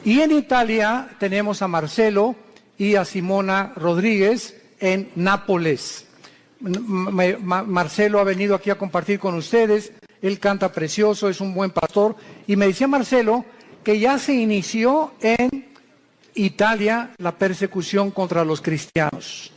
Y en Italia tenemos a Marcelo y a Simona Rodríguez en Nápoles. Marcelo ha venido aquí a compartir con ustedes. Él canta precioso, es un buen pastor. Y me decía Marcelo que ya se inició en Italia la persecución contra los cristianos.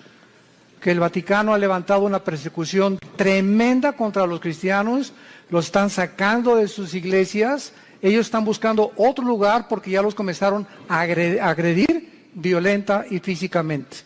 Que el Vaticano ha levantado una persecución tremenda contra los cristianos. Los están sacando de sus iglesias. Ellos están buscando otro lugar porque ya los comenzaron a agredir violenta y físicamente.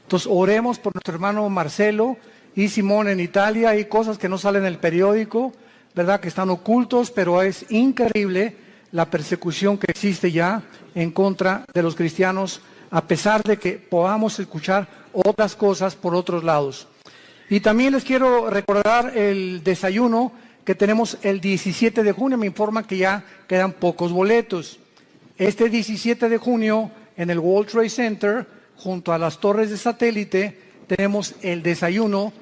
Entonces oremos por nuestro hermano Marcelo y Simón en Italia. Hay cosas que no salen en el periódico, ¿verdad? Que están ocultos, pero es increíble la persecución que existe ya en contra de los cristianos, a pesar de que podamos escuchar otras cosas por otros lados. Y también les quiero recordar el desayuno que tenemos el 17 de junio. Me informan que ya quedan pocos boletos. Este 17 de junio en el World Trade Center, junto a las torres de satélite, tenemos el desayuno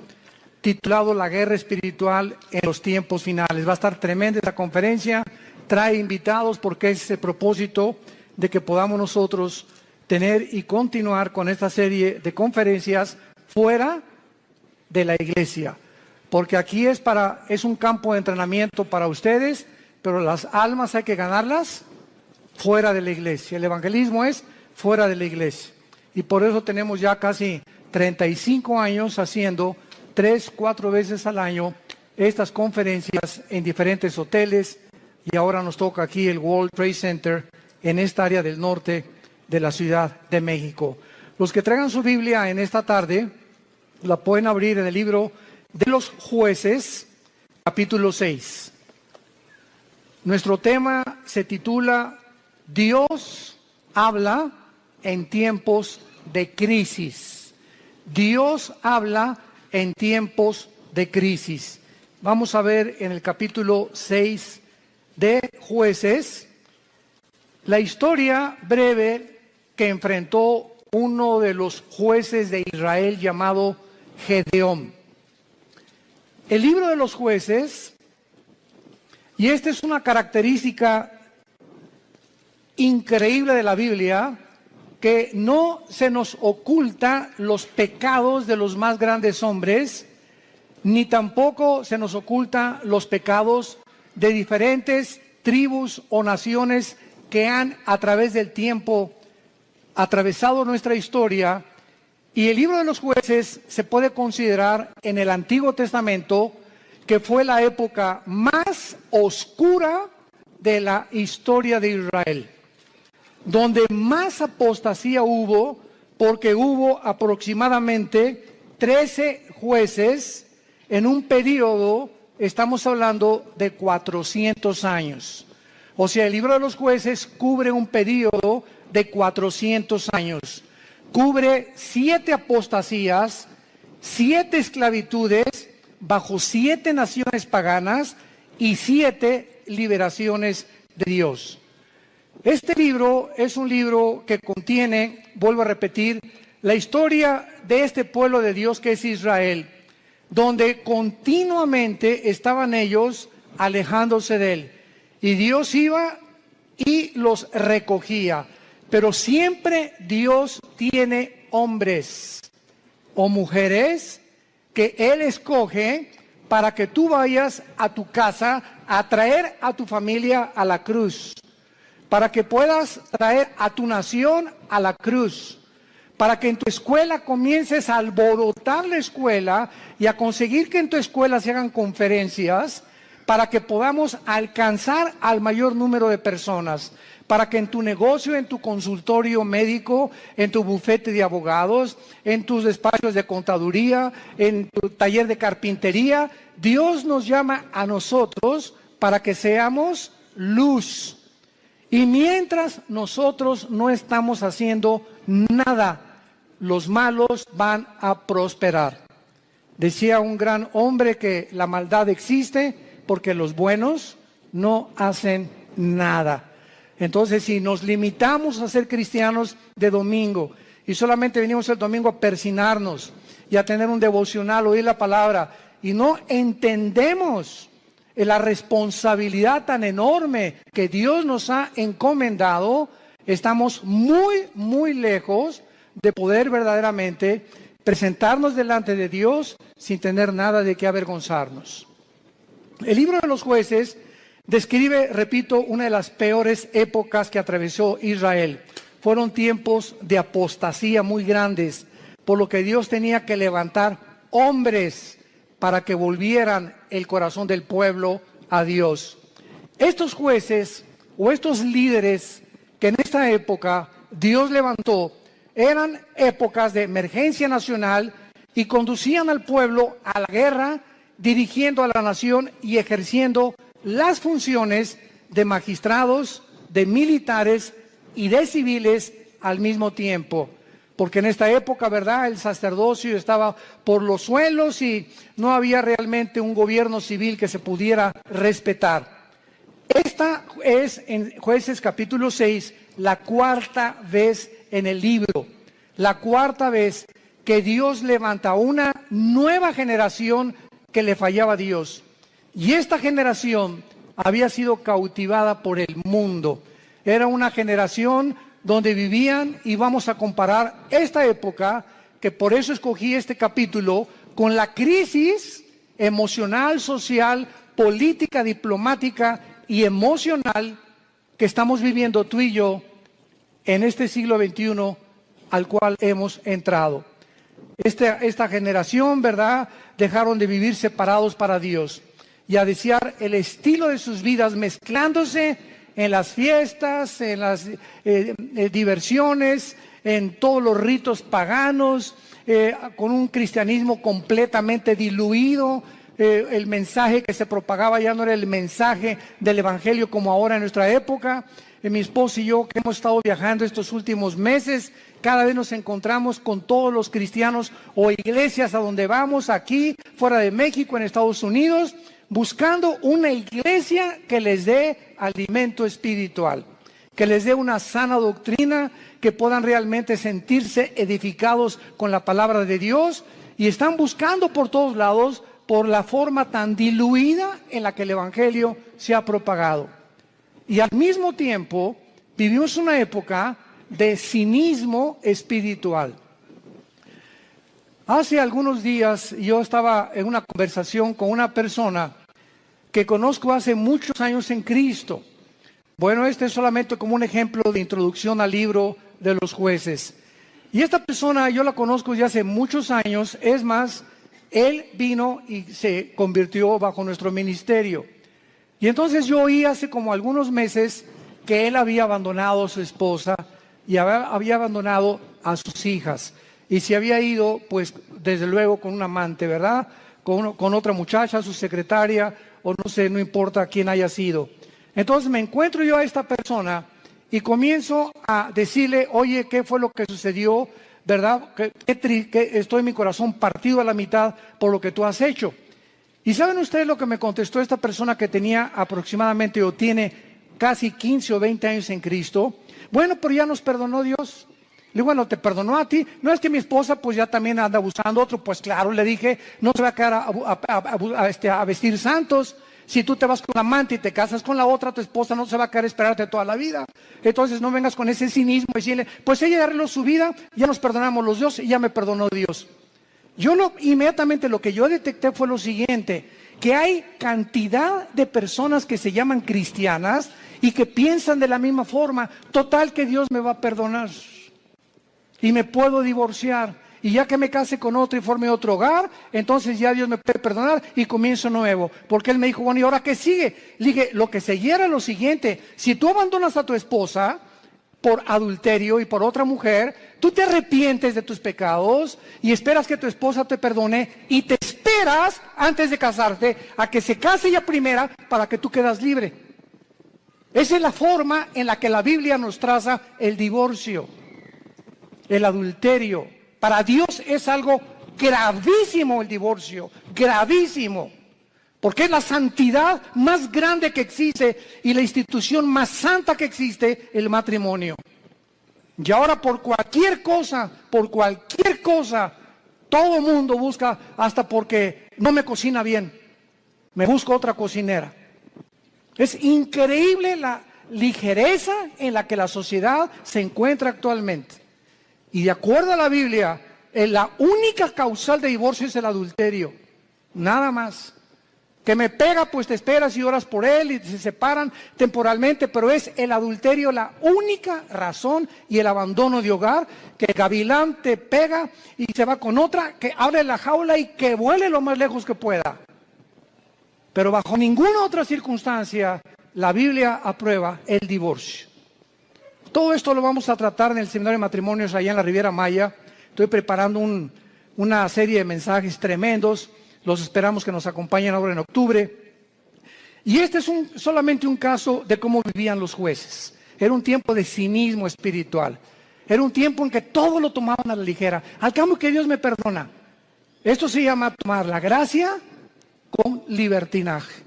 titulado La Guerra Espiritual en los Tiempos Finales. Va a estar tremenda esta conferencia, trae invitados porque es el propósito de que podamos nosotros tener y continuar con esta serie de conferencias fuera de la iglesia. Porque aquí es un campo de entrenamiento para ustedes, pero las almas hay que ganarlas fuera de la iglesia. El evangelismo es fuera de la iglesia. Y por eso tenemos ya casi 35 años haciendo 3-4 veces al año estas conferencias en diferentes hoteles. Y ahora nos toca aquí el World Trade Center en esta área del norte de la Ciudad de México. Los que traigan su Biblia en esta tarde, la pueden abrir en el libro de los Jueces, capítulo 6. Nuestro tema se titula Dios habla en tiempos de crisis. Dios habla en tiempos de crisis. Vamos a ver en el capítulo 6 de Jueces la historia breve que enfrentó uno de los jueces de Israel llamado Gedeón. El libro de los Jueces, y esta es una característica increíble de la Biblia, que no se nos oculta los pecados de los más grandes hombres, ni tampoco se nos oculta los pecados de diferentes tribus o naciones que han a través del tiempo atravesado nuestra historia. Y el libro de los Jueces se puede considerar en el Antiguo Testamento que fue la época más oscura de la historia de Israel, donde más apostasía hubo, porque hubo aproximadamente 13 jueces en un periodo, estamos hablando de 400 años. O sea, el libro de los Jueces cubre un periodo de 400 años. Cubre 7 apostasías, 7 esclavitudes bajo 7 naciones paganas y 7 liberaciones de Dios. Este libro es un libro que contiene, vuelvo a repetir, la historia de este pueblo de Dios que es Israel, donde continuamente estaban ellos alejándose de él. Y Dios iba y los recogía. Pero siempre Dios tiene hombres o mujeres que Él escoge para que tú vayas a tu casa a traer a tu familia a la cruz, para que puedas traer a tu nación a la cruz, para que en tu escuela comiences a alborotar la escuela y a conseguir que en tu escuela se hagan conferencias, para que podamos alcanzar al mayor número de personas, para que en tu negocio, en tu consultorio médico, en tu bufete de abogados, en tus despachos de contaduría, en tu taller de carpintería, Dios nos llama a nosotros para que seamos luz. Y mientras nosotros no estamos haciendo nada, los malos van a prosperar. Decía un gran hombre que la maldad existe porque los buenos no hacen nada. Entonces, si nos limitamos a ser cristianos de domingo y solamente venimos el domingo a persinarnos y a tener un devocional, oír la palabra, y no entendemos la responsabilidad tan enorme que Dios nos ha encomendado, estamos muy lejos de poder verdaderamente presentarnos delante de Dios sin tener nada de qué avergonzarnos. El libro de los Jueces describe, repito, una de las peores épocas que atravesó Israel. Fueron tiempos de apostasía muy grandes, por lo que Dios tenía que levantar hombres para que volvieran el corazón del pueblo a Dios. Estos jueces o estos líderes que en esta época Dios levantó, eran épocas de emergencia nacional y conducían al pueblo a la guerra, dirigiendo a la nación y ejerciendo las funciones de magistrados, de militares y de civiles al mismo tiempo. Porque en esta época, ¿verdad?, el sacerdocio estaba por los suelos y no había realmente un gobierno civil que se pudiera respetar. Esta es, en Jueces capítulo 6, la cuarta vez en el libro, la cuarta vez que Dios levanta una nueva generación que le fallaba a Dios. Y esta generación había sido cautivada por el mundo. Era una generación donde vivían, y vamos a comparar esta época, que por eso escogí este capítulo, con la crisis emocional, social, política, diplomática y emocional que estamos viviendo tú y yo en este siglo XXI al cual hemos entrado. Esta generación, ¿verdad?, dejaron de vivir separados para Dios y a desear el estilo de sus vidas mezclándose en las fiestas, en las diversiones, en todos los ritos paganos, con un cristianismo completamente diluido. El mensaje que se propagaba ya no era el mensaje del evangelio como ahora en nuestra época. Mi esposo y yo, que hemos estado viajando estos últimos meses, cada vez nos encontramos con todos los cristianos o iglesias a donde vamos, aquí, fuera de México, en Estados Unidos, buscando una iglesia que les dé alimento espiritual, que les dé una sana doctrina, que puedan realmente sentirse edificados con la palabra de Dios, y están buscando por todos lados por la forma tan diluida en la que el evangelio se ha propagado. Y al mismo tiempo vivimos una época de cinismo espiritual. Hace algunos días yo estaba en una conversación con una persona que conozco hace muchos años en Cristo. Bueno, este es solamente como un ejemplo de introducción al libro de los Jueces. Y esta persona yo la conozco ya hace muchos años, es más, él vino y se convirtió bajo nuestro ministerio. Y entonces yo oí hace como algunos meses que él había abandonado a su esposa y había abandonado a sus hijas. Y se había ido, pues, desde luego con un amante, ¿verdad? Con otra muchacha, su secretaria, o no sé, no importa quién haya sido. Entonces me encuentro yo a esta persona y comienzo a decirle, oye, ¿qué fue lo que sucedió? ¿Verdad? Que estoy en mi corazón partido a la mitad por lo que tú has hecho. ¿Y saben ustedes lo que me contestó esta persona que tenía aproximadamente o tiene casi 15 o 20 años en Cristo? Bueno, pero ya nos perdonó Dios. Le digo, bueno, ¿te perdonó a ti? No, es que mi esposa pues ya también anda abusando otro. Pues claro, le dije, no se va a quedar a vestir santos. Si tú te vas con la amante y te casas con la otra, tu esposa no se va a quedar a esperarte toda la vida. Entonces no vengas con ese cinismo y decirle, pues ella arregló su vida, ya nos perdonamos los dos y ya me perdonó Dios. Inmediatamente lo que yo detecté fue lo siguiente, que hay cantidad de personas que se llaman cristianas y que piensan de la misma forma, total que Dios me va a perdonar y me puedo divorciar. Y ya que me case con otro y forme otro hogar, entonces ya Dios me puede perdonar y comienzo nuevo. Porque él me dijo, bueno, ¿y ahora qué sigue? Le dije, lo que seguía era lo siguiente. Si tú abandonas a tu esposa por adulterio y por otra mujer, tú te arrepientes de tus pecados y esperas que tu esposa te perdone y te esperas antes de casarte a que se case ella primera para que tú quedas libre. Esa es la forma en la que la Biblia nos traza el divorcio, el adulterio. Para Dios es algo gravísimo el divorcio, gravísimo, porque es la santidad más grande que existe y la institución más santa que existe, el matrimonio. Y ahora por cualquier cosa, todo el mundo busca, hasta porque no me cocina bien, me busco otra cocinera. Es increíble ligereza en la que la sociedad se encuentra actualmente. Y de acuerdo a la Biblia, la única causal de divorcio es el adulterio, nada más. Que me pega, pues te esperas y oras por él y se separan temporalmente, pero es el adulterio la única razón, y el abandono de hogar, que el gavilán te pega y se va con otra, que abre la jaula y que vuele lo más lejos que pueda. Pero bajo ninguna otra circunstancia la Biblia aprueba el divorcio. Todo esto lo vamos a tratar en el seminario de matrimonios allá en la Riviera Maya. Estoy preparando una serie de mensajes tremendos. Los esperamos que nos acompañen ahora en octubre. Y este es solamente un caso de cómo vivían los jueces. Era un tiempo de cinismo espiritual. Era un tiempo en que todo lo tomaban a la ligera. Al cambio que Dios me perdona. Esto se llama tomar la gracia con libertinaje.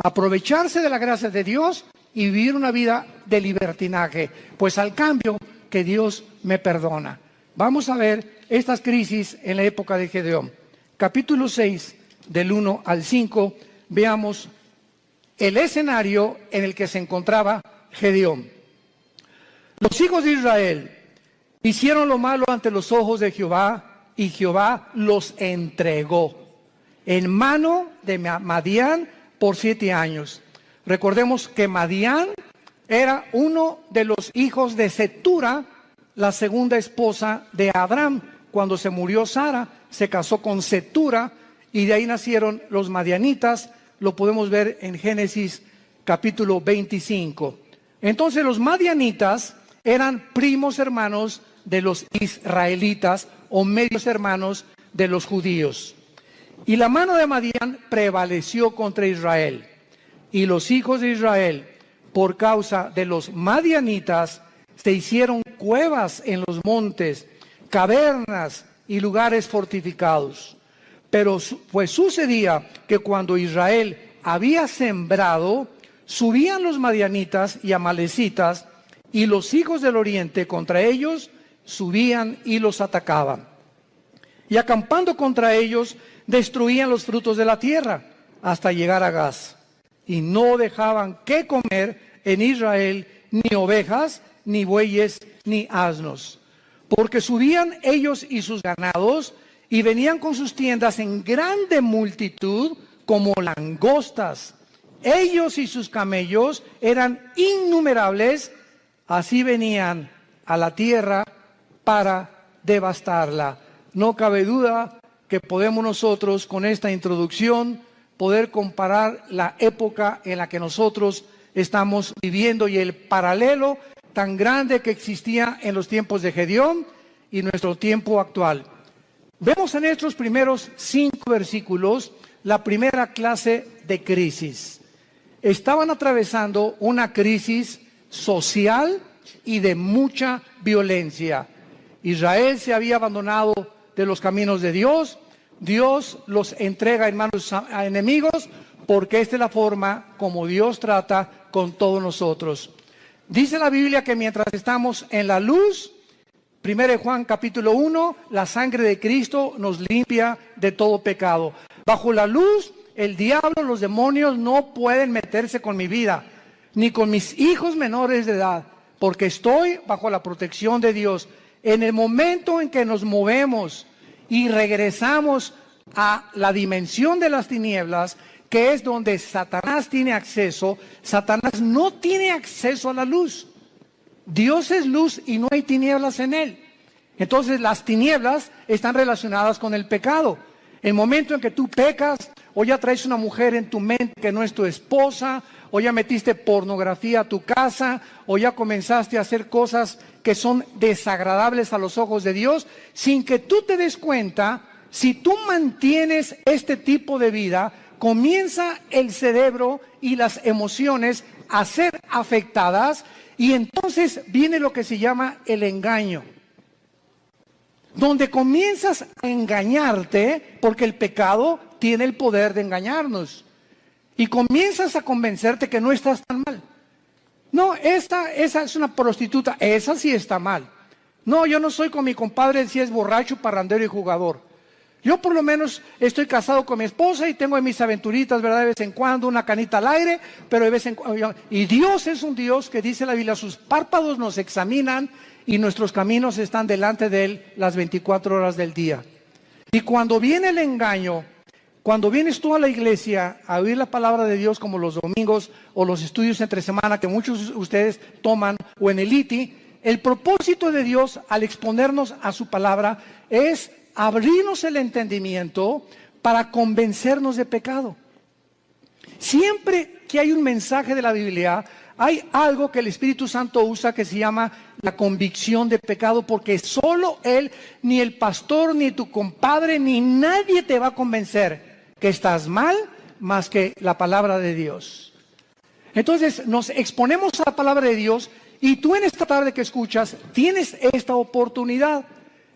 Aprovecharse de la gracia de Dios y vivir una vida de libertinaje. Pues al cambio que Dios me perdona. Vamos a ver estas crisis en la época de Gedeón. Capítulo 6. Del 1 al 5, veamos el escenario en el que se encontraba Gedeón. Los hijos de Israel hicieron lo malo ante los ojos de Jehová, y Jehová los entregó en mano de Madián por 7 años. Recordemos que Madián era uno de los hijos de Cetura, la segunda esposa de Abraham. Cuando se murió Sara, se casó con Cetura, y de ahí nacieron los madianitas. Lo podemos ver en Génesis capítulo 25. Entonces los madianitas eran primos hermanos de los israelitas, o medios hermanos de los judíos. Y la mano de Madián prevaleció contra Israel. Y los hijos de Israel, por causa de los madianitas, se hicieron cuevas en los montes, cavernas y lugares fortificados. Pero pues sucedía que cuando Israel había sembrado, subían los madianitas y amalecitas, y los hijos del oriente contra ellos subían y los atacaban. Y acampando contra ellos, destruían los frutos de la tierra hasta llegar a Gaz. Y no dejaban que comer en Israel ni ovejas, ni bueyes, ni asnos. Porque subían ellos y sus ganados, y venían con sus tiendas en grande multitud como langostas. Ellos y sus camellos eran innumerables, así venían a la tierra para devastarla. No cabe duda que podemos nosotros, con esta introducción, poder comparar la época en la que nosotros estamos viviendo y el paralelo tan grande que existía en los tiempos de Gedeón y nuestro tiempo actual. Vemos en estos primeros 5 versículos la primera clase de crisis. Estaban atravesando una crisis social y de mucha violencia. Israel se había abandonado de los caminos de Dios. Dios los entrega en manos a enemigos, porque esta es la forma como Dios trata con todos nosotros. Dice la Biblia que mientras estamos en la luz, 1 Juan capítulo 1, la sangre de Cristo nos limpia de todo pecado. Bajo la luz, el diablo, los demonios no pueden meterse con mi vida, ni con mis hijos menores de edad, porque estoy bajo la protección de Dios. En el momento en que nos movemos y regresamos a la dimensión de las tinieblas, que es donde Satanás tiene acceso, Satanás no tiene acceso a la luz. Dios es luz y no hay tinieblas en él. Entonces las tinieblas están relacionadas con el pecado. El momento en que tú pecas, o ya traes una mujer en tu mente que no es tu esposa, o ya metiste pornografía a tu casa, o ya comenzaste a hacer cosas que son desagradables a los ojos de Dios, sin que tú te des cuenta, si tú mantienes este tipo de vida, comienza el cerebro y las emociones a ser afectadas, y entonces viene lo que se llama el engaño, donde comienzas a engañarte, porque el pecado tiene el poder de engañarnos, y comienzas a convencerte que no estás tan mal. No, esa es una prostituta, esa sí está mal. No, yo no soy con mi compadre si es borracho, parrandero y jugador. Yo por lo menos estoy casado con mi esposa y tengo mis aventuritas, ¿verdad? De vez en cuando, una canita al aire, pero de vez en cuando. Y Dios es un Dios que dice la Biblia, sus párpados nos examinan y nuestros caminos están delante de Él las 24 horas del día. Y cuando viene el engaño, cuando vienes tú a la iglesia a oír la palabra de Dios como los domingos o los estudios entre semana que muchos de ustedes toman o en el ITI, el propósito de Dios al exponernos a su palabra es abrirnos el entendimiento para convencernos de pecado. Siempre que hay un mensaje de la Biblia, hay algo que el Espíritu Santo usa que se llama la convicción de pecado, porque solo Él, ni el pastor, ni tu compadre, ni nadie te va a convencer que estás mal más que la palabra de Dios. Entonces nos exponemos a la palabra de Dios y tú en esta tarde que escuchas tienes esta oportunidad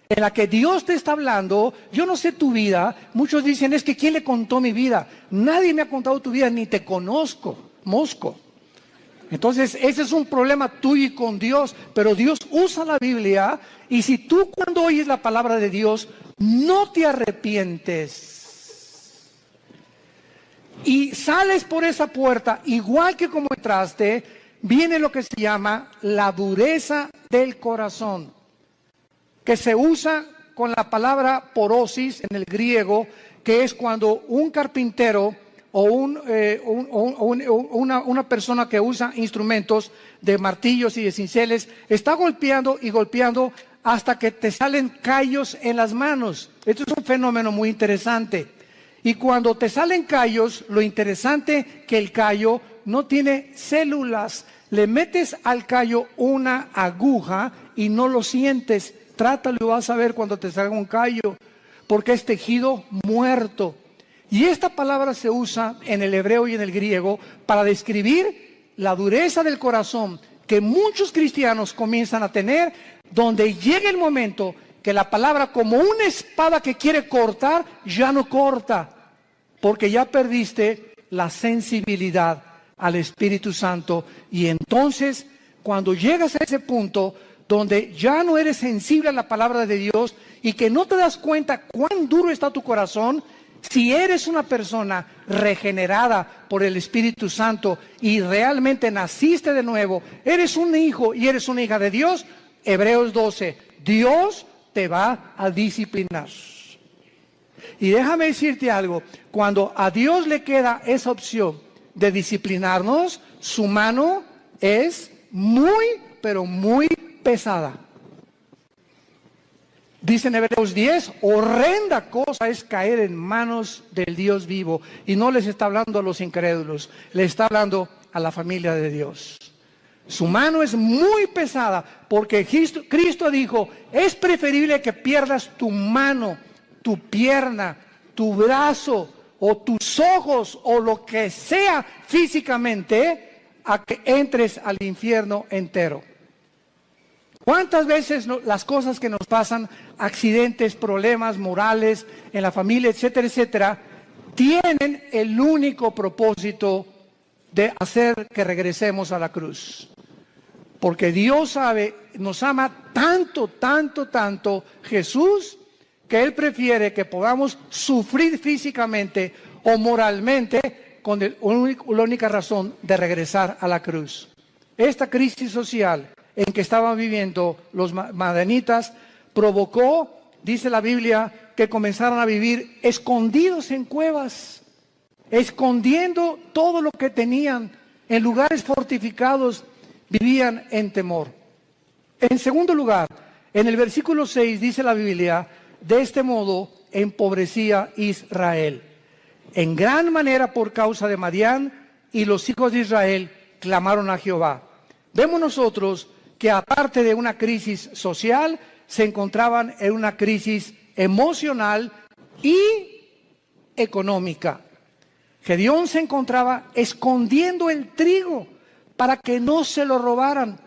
en la que Dios te está hablando. Yo no sé tu vida. Muchos dicen, es que ¿quién le contó mi vida? Nadie me ha contado tu vida, ni te conozco, mosco. Entonces ese es un problema tuyo y con Dios, pero Dios usa la Biblia, y si tú cuando oyes la palabra de Dios no te arrepientes y sales por esa puerta igual que como entraste, viene lo que se llama la dureza del corazón, que se usa con la palabra porosis en el griego, que es cuando un carpintero o una persona que usa instrumentos de martillos y de cinceles está golpeando y golpeando hasta que te salen callos en las manos. Esto es un fenómeno muy interesante. Y cuando te salen callos, lo interesante que el callo no tiene células. Le metes al callo una aguja y no lo sientes. Trátalo y vas a ver cuando te salga un callo, porque es tejido muerto. Y esta palabra se usa en el hebreo y en el griego para describir la dureza del corazón que muchos cristianos comienzan a tener, donde llega el momento que la palabra, como una espada que quiere cortar, ya no corta, porque ya perdiste la sensibilidad al Espíritu Santo. Y entonces, cuando llegas a ese punto donde ya no eres sensible a la palabra de Dios y que no te das cuenta cuán duro está tu corazón, si eres una persona regenerada por el Espíritu Santo y realmente naciste de nuevo, eres un hijo y eres una hija de Dios, Hebreos 12, Dios te va a disciplinar. Y déjame decirte algo, cuando a Dios le queda esa opción de disciplinarnos, su mano es muy, pero muy pesada. Dice en Hebreos 10, horrenda cosa es caer en manos del Dios vivo. Y no les está hablando a los incrédulos, le está hablando a la familia de Dios. Su mano es muy pesada, porque Cristo dijo, es preferible que pierdas tu mano, tu pierna, tu brazo o tus ojos o lo que sea físicamente, a que entres al infierno entero. ¿Cuántas veces las cosas que nos pasan, accidentes, problemas morales en la familia, etcétera, etcétera, tienen el único propósito de hacer que regresemos a la cruz? Porque Dios sabe, nos ama tanto, tanto, tanto Jesús, que Él prefiere que podamos sufrir físicamente o moralmente con la única razón de regresar a la cruz. Esta crisis social en que estaban viviendo los madianitas provocó, dice la Biblia, que comenzaron a vivir escondidos en cuevas, escondiendo todo lo que tenían, en lugares fortificados, vivían en temor. En segundo lugar, en el versículo 6 dice la Biblia, de este modo empobrecía Israel en gran manera por causa de Madián, y los hijos de Israel clamaron a Jehová. Vemos nosotros que aparte de una crisis social, se encontraban en una crisis emocional y económica. Gedeón se encontraba escondiendo el trigo para que no se lo robaran.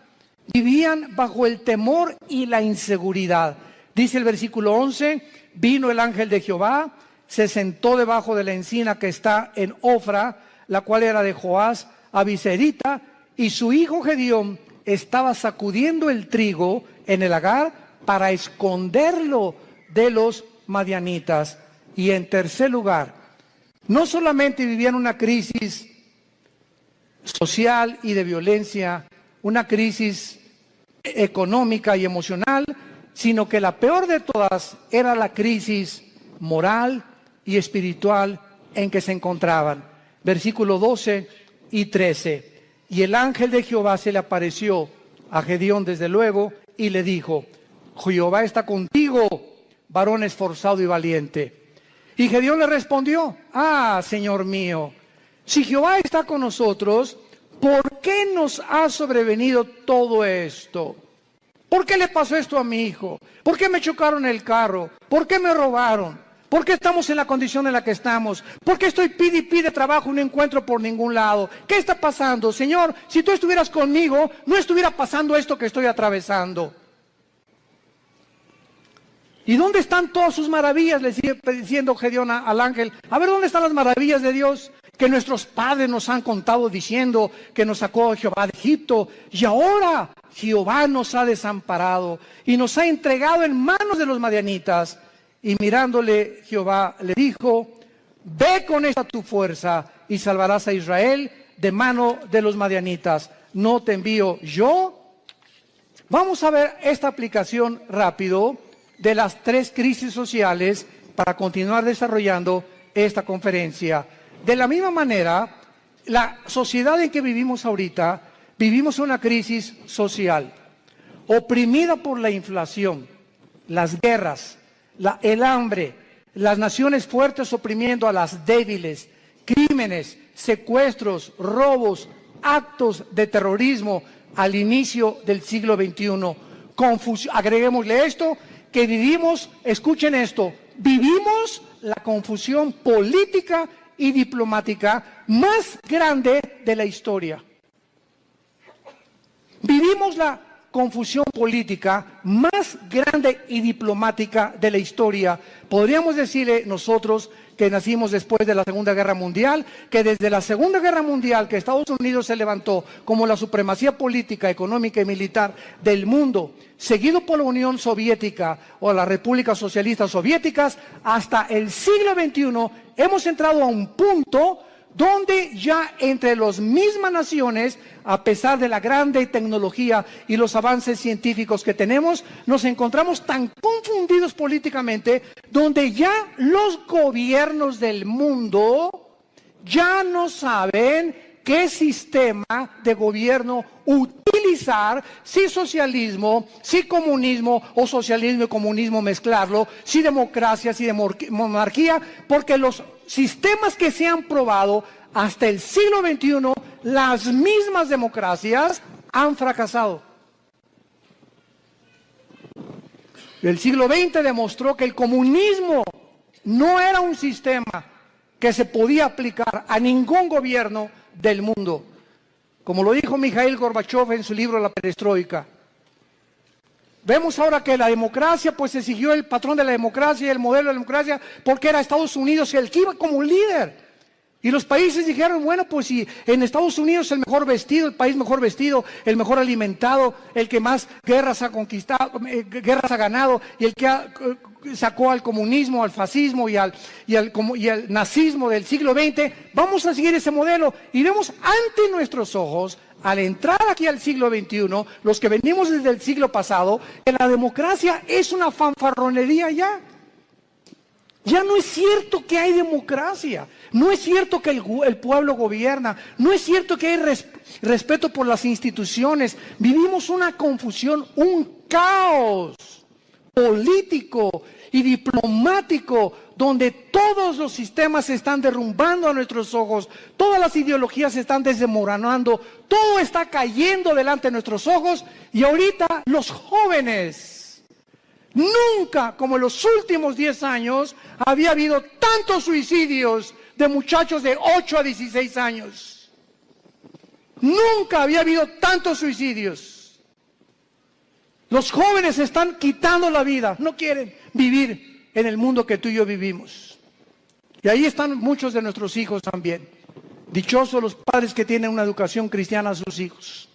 Vivían bajo el temor y la inseguridad. Dice el versículo 11, vino el ángel de Jehová, se sentó debajo de la encina que está en Ofra, la cual era de Joás Abiserita, y su hijo Gedeón estaba sacudiendo el trigo en el lagar para esconderlo de los madianitas. Y en tercer lugar, no solamente vivían una crisis social y de violencia, una crisis económica y emocional, sino que la peor de todas era la crisis moral y espiritual en que se encontraban. Versículos 12 y 13. Y el ángel de Jehová se le apareció a Gedeón desde luego y le dijo: Jehová está contigo, varón esforzado y valiente. Y Gedeón le respondió: Señor mío, si Jehová está con nosotros, ¿por qué nos ha sobrevenido todo esto? ¿Por qué le pasó esto a mi hijo? ¿Por qué me chocaron el carro? ¿Por qué me robaron? ¿Por qué estamos en la condición en la que estamos? ¿Por qué estoy pide y pide trabajo y no encuentro por ningún lado? ¿Qué está pasando? Señor, si tú estuvieras conmigo, no estuviera pasando esto que estoy atravesando. ¿Y dónde están todas sus maravillas? Le sigue diciendo Gedeón al ángel. A ver, ¿dónde están las maravillas de Dios? Que nuestros padres nos han contado diciendo que nos sacó Jehová de Egipto. Y ahora Jehová nos ha desamparado y nos ha entregado en manos de los madianitas. Y mirándole Jehová le dijo: ve con esta tu fuerza y salvarás a Israel de mano de los madianitas. ¿No te envío yo? Vamos a ver esta aplicación rápido de las tres crisis sociales para continuar desarrollando esta conferencia. De la misma manera, la sociedad en que vivimos ahorita, vivimos una crisis social, oprimida por la inflación, las guerras, el hambre, las naciones fuertes oprimiendo a las débiles, crímenes, secuestros, robos, actos de terrorismo al inicio del siglo XXI. Agreguémosle esto, que vivimos, escuchen esto, vivimos la confusión política y diplomática más grande de la historia. Vivimos la confusión política más grande y diplomática de la historia. Podríamos decirle nosotros que nacimos después de la Segunda Guerra Mundial, que desde la Segunda Guerra Mundial, que Estados Unidos se levantó como la supremacía política, económica y militar del mundo, seguido por la Unión Soviética o las repúblicas socialistas soviéticas, hasta el siglo XXI hemos entrado a un punto donde ya entre las mismas naciones, a pesar de la grande tecnología y los avances científicos que tenemos, nos encontramos tan confundidos políticamente, donde ya los gobiernos del mundo ya no saben qué sistema de gobierno utilizar, si socialismo, si comunismo o socialismo y comunismo mezclarlo, si democracia, si monarquía, porque los sistemas que se han probado hasta el siglo XXI, las mismas democracias han fracasado. El siglo XX demostró que el comunismo no era un sistema que se podía aplicar a ningún gobierno del mundo. Como lo dijo Mikhail Gorbachev en su libro La Perestroika. Vemos ahora que la democracia, pues se siguió el patrón de la democracia y el modelo de la democracia, porque era Estados Unidos el que iba como líder. Y los países dijeron, bueno, pues si en Estados Unidos el mejor vestido, el país mejor vestido, el mejor alimentado, el que más guerras ha conquistado, guerras ha ganado, y el que sacó al comunismo, al fascismo y al nazismo del siglo XX, vamos a seguir ese modelo. Y vemos ante nuestros ojos, al entrar aquí al siglo XXI, los que venimos desde el siglo pasado, que la democracia es una fanfarronería ya. Ya no es cierto que hay democracia, no es cierto que el pueblo gobierna, no es cierto que hay respeto por las instituciones. Vivimos una confusión, un caos político y diplomático, donde todos los sistemas se están derrumbando a nuestros ojos, todas las ideologías se están desmoronando, todo está cayendo delante de nuestros ojos, y ahorita los jóvenes, nunca, como en los últimos 10 años, había habido tantos suicidios de muchachos de 8 a 16 años. Nunca había habido tantos suicidios. Los jóvenes se están quitando la vida, no quieren vivir en el mundo que tú y yo vivimos. Y ahí están muchos de nuestros hijos también. Dichosos los padres que tienen una educación cristiana a sus hijos.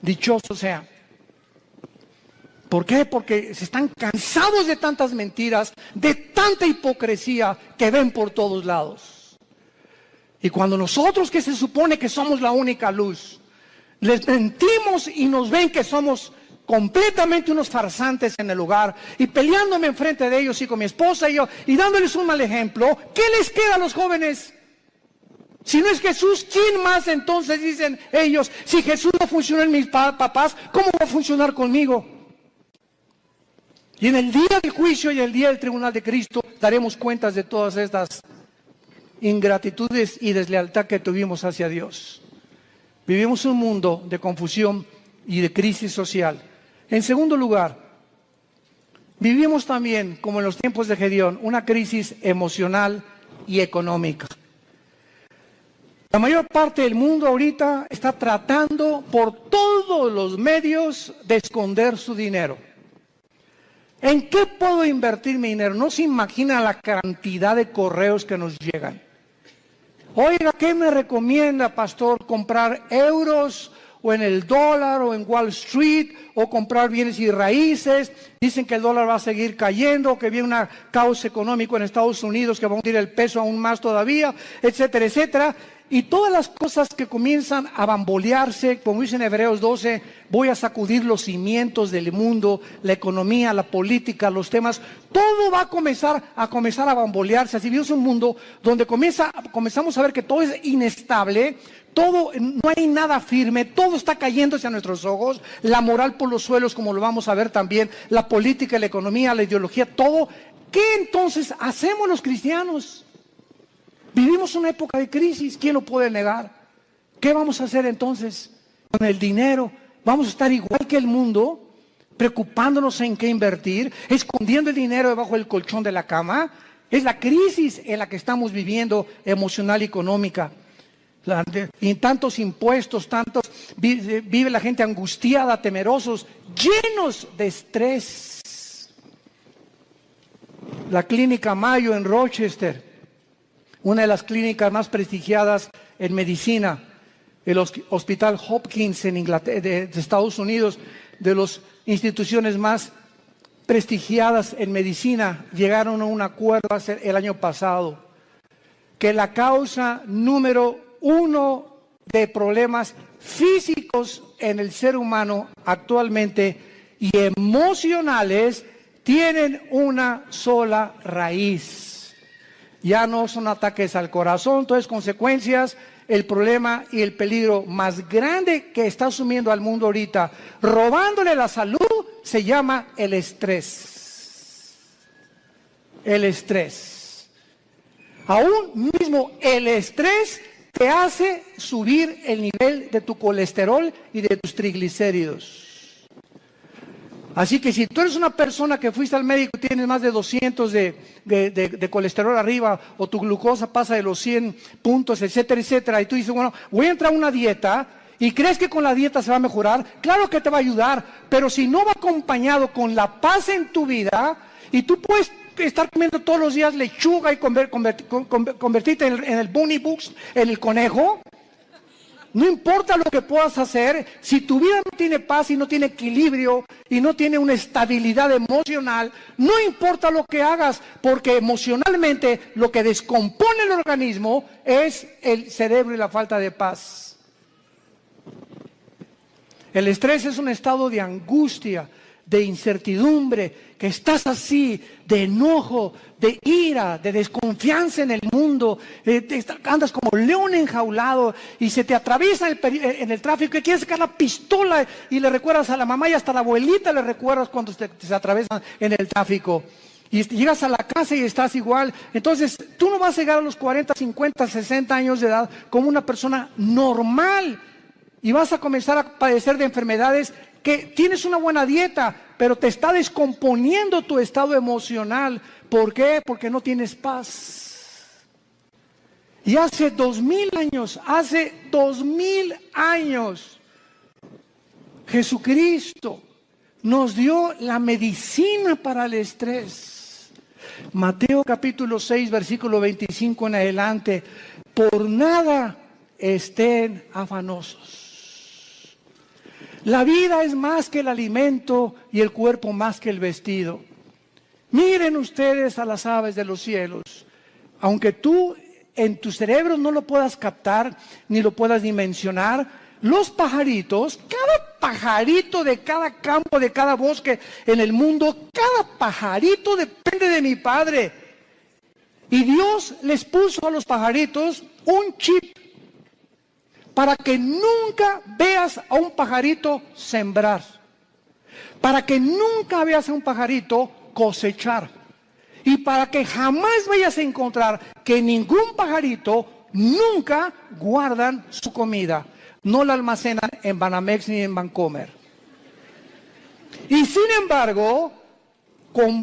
Dichosos sean. ¿Por qué? Porque se están cansados de tantas mentiras, de tanta hipocresía que ven por todos lados. Y cuando nosotros, que se supone que somos la única luz, les mentimos y nos ven que somos completamente unos farsantes en el lugar, y peleándome enfrente de ellos y con mi esposa y yo, y dándoles un mal ejemplo, ¿qué les queda a los jóvenes? Si no es Jesús, ¿quién más entonces dicen ellos? Si Jesús no funcionó en mis papás, ¿cómo va a funcionar conmigo? Y en el día del juicio y el día del tribunal de Cristo daremos cuentas de todas estas ingratitudes y deslealtad que tuvimos hacia Dios. Vivimos un mundo de confusión y de crisis social. En segundo lugar, vivimos también, como en los tiempos de Gedeón, una crisis emocional y económica. La mayor parte del mundo ahorita está tratando por todos los medios de esconder su dinero. ¿En qué puedo invertir mi dinero? No se imagina la cantidad de correos que nos llegan. Oiga, ¿qué me recomienda, pastor? ¿Comprar euros o en el dólar o en Wall Street o comprar bienes y raíces? Dicen que el dólar va a seguir cayendo, que viene un caos económico en Estados Unidos que va a hundir el peso aún más todavía, etcétera, etcétera. Y todas las cosas que comienzan a bambolearse, como dice en Hebreos 12, voy a sacudir los cimientos del mundo, la economía, la política, los temas, todo va a comenzar a bambolearse. Así vivimos un mundo donde comenzamos a ver que todo es inestable, todo, no hay nada firme, todo está cayéndose a nuestros ojos, la moral por los suelos, como lo vamos a ver también, la política, la economía, la ideología, todo. ¿Qué entonces hacemos los cristianos? Vivimos una época de crisis, ¿quién lo puede negar? ¿Qué vamos a hacer entonces con el dinero? ¿Vamos a estar igual que el mundo, preocupándonos en qué invertir, escondiendo el dinero debajo del colchón de la cama? Es la crisis en la que estamos viviendo, emocional y económica. Y tantos impuestos, vive la gente angustiada, temerosos, llenos de estrés. La clínica Mayo en Rochester, una de las clínicas más prestigiadas en medicina, el Hospital Hopkins en Inglaterra, de Estados Unidos, de las instituciones más prestigiadas en medicina, llegaron a un acuerdo el año pasado, que la causa número 1 de problemas físicos en el ser humano actualmente y emocionales tienen una sola raíz. Ya no son ataques al corazón, entonces consecuencias, el problema y el peligro más grande que está asumiendo al mundo ahorita, robándole la salud, se llama el estrés. El estrés. Aún mismo el estrés te hace subir el nivel de tu colesterol y de tus triglicéridos. Así que si tú eres una persona que fuiste al médico y tienes más de 200 de colesterol arriba, o tu glucosa pasa de los 100 puntos, etcétera, etcétera, y tú dices, bueno, voy a entrar a una dieta, y crees que con la dieta se va a mejorar, claro que te va a ayudar, pero si no va acompañado con la paz en tu vida, y tú puedes estar comiendo todos los días lechuga y convertirte en el bunny books, en el conejo. No importa lo que puedas hacer, si tu vida no tiene paz y no tiene equilibrio y no tiene una estabilidad emocional, no importa lo que hagas, porque emocionalmente lo que descompone el organismo es el cerebro y la falta de paz. El estrés es un estado de angustia, de incertidumbre, que estás así, de enojo, de ira, de desconfianza en el mundo, andas como león enjaulado y se te atraviesa en el tráfico y quieres sacar la pistola y le recuerdas a la mamá y hasta a la abuelita le recuerdas cuando se atraviesan en el tráfico. Y llegas a la casa y estás igual. Entonces, tú no vas a llegar a los 40, 50, 60 años de edad como una persona normal y vas a comenzar a padecer de enfermedades que tienes una buena dieta, pero te está descomponiendo tu estado emocional. ¿Por qué? Porque no tienes paz. Y hace 2000 años, Jesucristo nos dio la medicina para el estrés. Mateo capítulo 6, versículo 25 en adelante. Por nada estén afanosos. La vida es más que el alimento y el cuerpo más que el vestido. Miren ustedes a las aves de los cielos. Aunque tú en tu cerebro no lo puedas captar, ni lo puedas dimensionar, los pajaritos, cada pajarito de cada campo, de cada bosque en el mundo, cada pajarito depende de mi Padre. Y Dios les puso a los pajaritos un chip para que nunca veas a un pajarito sembrar, para que nunca veas a un pajarito cosechar, y para que jamás vayas a encontrar que ningún pajarito nunca guardan su comida, no la almacenan en Banamex ni en Bancomer. Y sin embargo,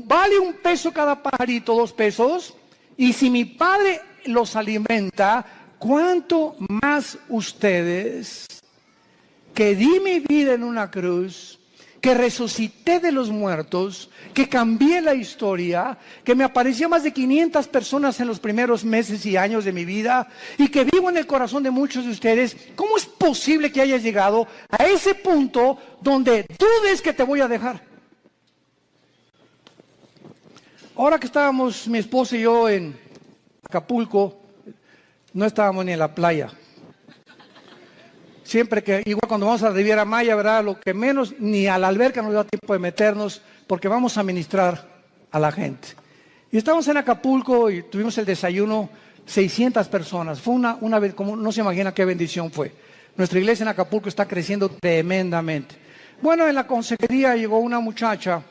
vale $1 cada pajarito, $2, y si mi Padre los alimenta, ¿cuánto más ustedes, que di mi vida en una cruz, que resucité de los muertos, que cambié la historia, que me apareció más de 500 personas en los primeros meses y años de mi vida, y que vivo en el corazón de muchos de ustedes? ¿Cómo es posible que hayas llegado a ese punto donde dudes que te voy a dejar? Ahora que estábamos mi esposa y yo en Acapulco, no estábamos ni en la playa. Siempre que, igual cuando vamos a la Riviera Maya, ¿verdad? Lo que menos, ni a la alberca nos da tiempo de meternos, porque vamos a ministrar a la gente. Y estábamos en Acapulco y tuvimos el desayuno, 600 personas. Fue una vez, como no se imagina qué bendición fue. Nuestra iglesia en Acapulco está creciendo tremendamente. Bueno, en la consejería llegó una muchacha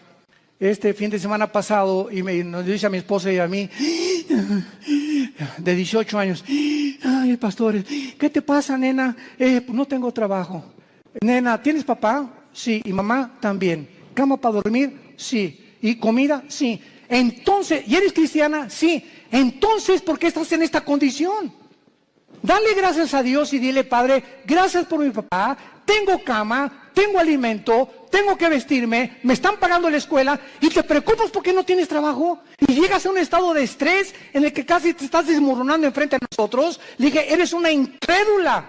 este fin de semana pasado y nos dice a mi esposa y a mí, de 18 años, ay, pastores, ¿qué te pasa, nena? No tengo trabajo. Nena, ¿tienes papá? Sí. ¿Y mamá? También. ¿Cama para dormir? Sí. ¿Y comida? Sí. Entonces, ¿y eres cristiana? Sí. Entonces, ¿por qué estás en esta condición? Dale gracias a Dios y dile, Padre, gracias por mi papá, tengo cama, tengo alimento, tengo que vestirme, me están pagando la escuela, y te preocupas porque no tienes trabajo, y llegas a un estado de estrés en el que casi te estás desmoronando enfrente de nosotros. Le dije, eres una incrédula.